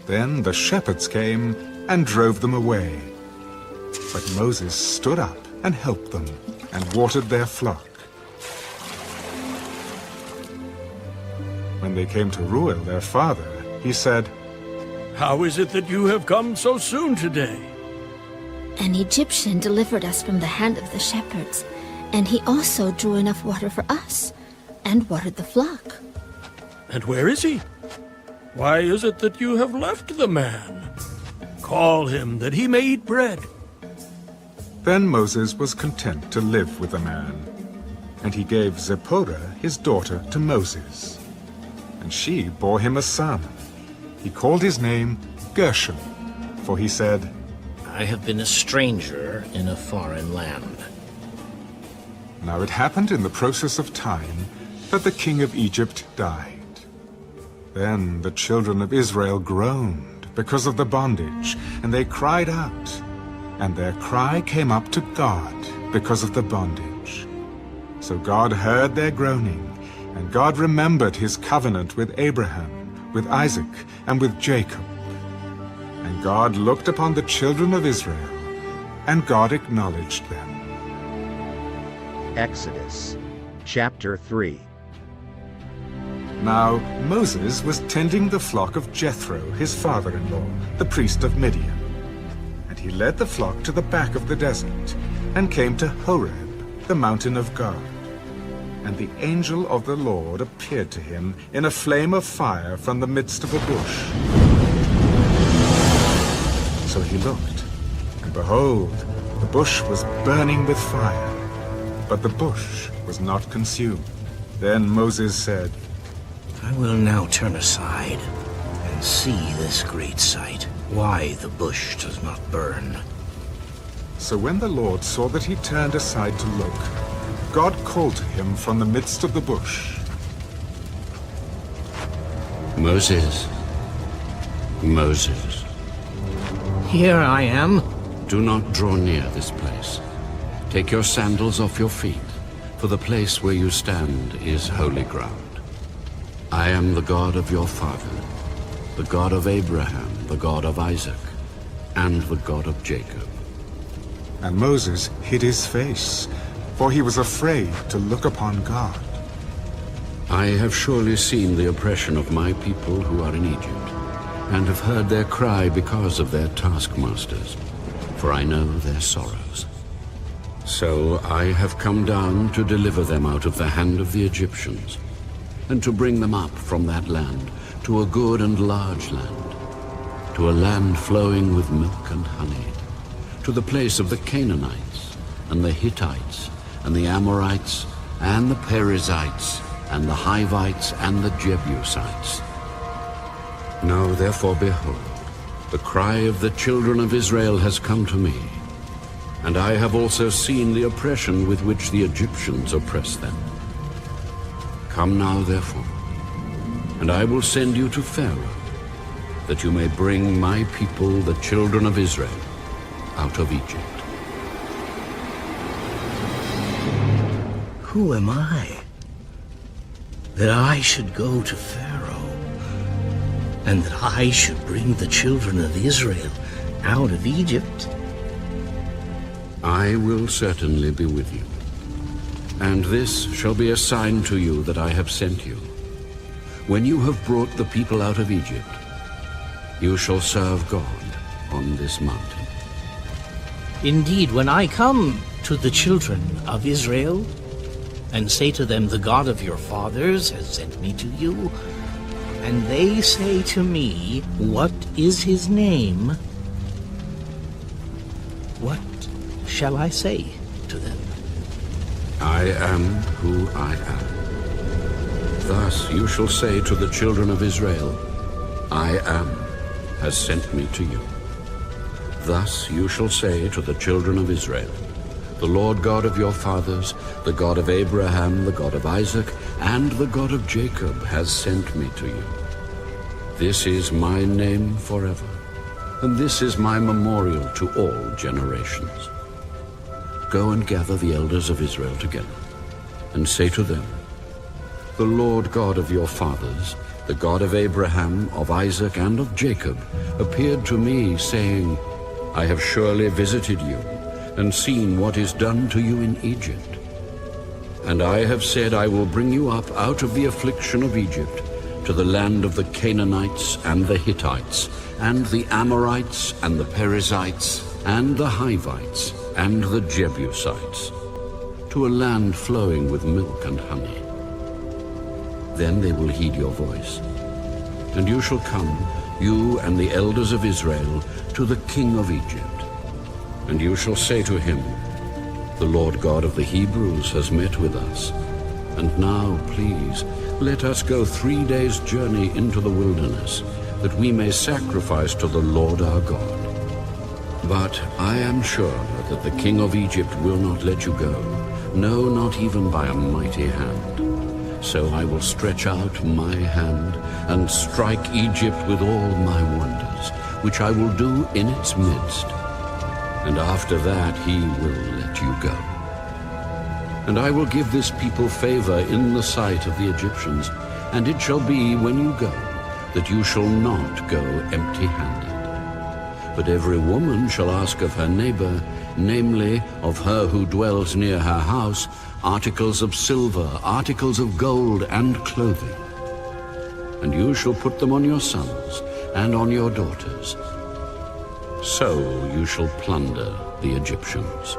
Then the shepherds came and drove them away. But Moses stood up and helped them and watered their flock. When they came to Reuel, their father, he said, "How is it that you have come so soon today?" An Egyptian delivered us from the hand of the shepherds, and he also drew enough water for us and watered the flock. And where is he? Why is it that you have left the man? Call him, that he may eat bread. Then Moses was content to live with the man, and he gave Zipporah his daughter to Moses. And she bore him a son. He called his name Gershom, for he said, "I have been a stranger in a foreign land." Now it happened in the process of time that the king of Egypt died. Then the children of Israel groaned because of the bondage, and they cried out. And their cry came up to God because of the bondage. So God heard their groaning, and God remembered his covenant with Abraham, with Isaac, and with Jacob. And God looked upon the children of Israel, and God acknowledged them. Exodus chapter 3. Now Moses was tending the flock of Jethro, his father-in-law, the priest of Midian. And he led the flock to the back of the desert, and came to Horeb, the mountain of God. And the angel of the Lord appeared to him in a flame of fire from the midst of a bush. So he looked, and behold, the bush was burning with fire, but the bush was not consumed. Then Moses said, I will now turn aside and see this great sight, why the bush does not burn. So when the Lord saw that he turned aside to look, God called to him from the midst of the bush. Moses, Moses. Here I am. Do not draw near this place. Take your sandals off your feet, for the place where you stand is holy ground. I am the God of your father, the God of Abraham, the God of Isaac, and the God of Jacob. And Moses hid his face, for he was afraid to look upon God. I have surely seen the oppression of my people who are in Egypt, and have heard their cry because of their taskmasters, for I know their sorrows. So I have come down to deliver them out of the hand of the Egyptians, and to bring them up from that land to a good and large land, to a land flowing with milk and honey, to the place of the Canaanites, and the Hittites, and the Amorites, and the Perizzites, and the Hivites, and the Jebusites. Now therefore, behold, the cry of the children of Israel has come to me, and I have also seen the oppression with which the Egyptians oppress them. Come now, therefore, and I will send you to Pharaoh, that you may bring my people, the children of Israel, out of Egypt. Who am I, that I should go to Pharaoh, and that I should bring the children of Israel out of Egypt? I will certainly be with you. And this shall be a sign to you that I have sent you. When you have brought the people out of Egypt, you shall serve God on this mountain. Indeed, when I come to the children of Israel, and say to them, the God of your fathers has sent me to you, and they say to me, what is his name? What shall I say to them? I am who I am. Thus you shall say to the children of Israel, I am has sent me to you. Thus you shall say to the children of Israel, the Lord God of your fathers, the God of Abraham, the God of Isaac, and the God of Jacob has sent me to you. This is my name forever, and this is my memorial to all generations. Go and gather the elders of Israel together, and say to them, the Lord God of your fathers, the God of Abraham, of Isaac, and of Jacob, appeared to me, saying, I have surely visited you, and seen what is done to you in Egypt. And I have said, I will bring you up out of the affliction of Egypt, to the land of the Canaanites, and the Hittites, and the Amorites, and the Perizzites, and the Hivites, and the Jebusites, to a land flowing with milk and honey. Then they will heed your voice. And you shall come, you and the elders of Israel, to the king of Egypt. And you shall say to him, the Lord God of the Hebrews has met with us. And now, please, let us go 3 days' journey into the wilderness, that we may sacrifice to the Lord our God. But I am sure that the king of Egypt will not let you go, no, not even by a mighty hand. So I will stretch out my hand and strike Egypt with all my wonders, which I will do in its midst. And after that he will let you go. And I will give this people favor in the sight of the Egyptians, and it shall be when you go, that you shall not go empty-handed. But every woman shall ask of her neighbor, namely, of her who dwells near her house, articles of silver, articles of gold, and clothing. And you shall put them on your sons and on your daughters. So you shall plunder the Egyptians.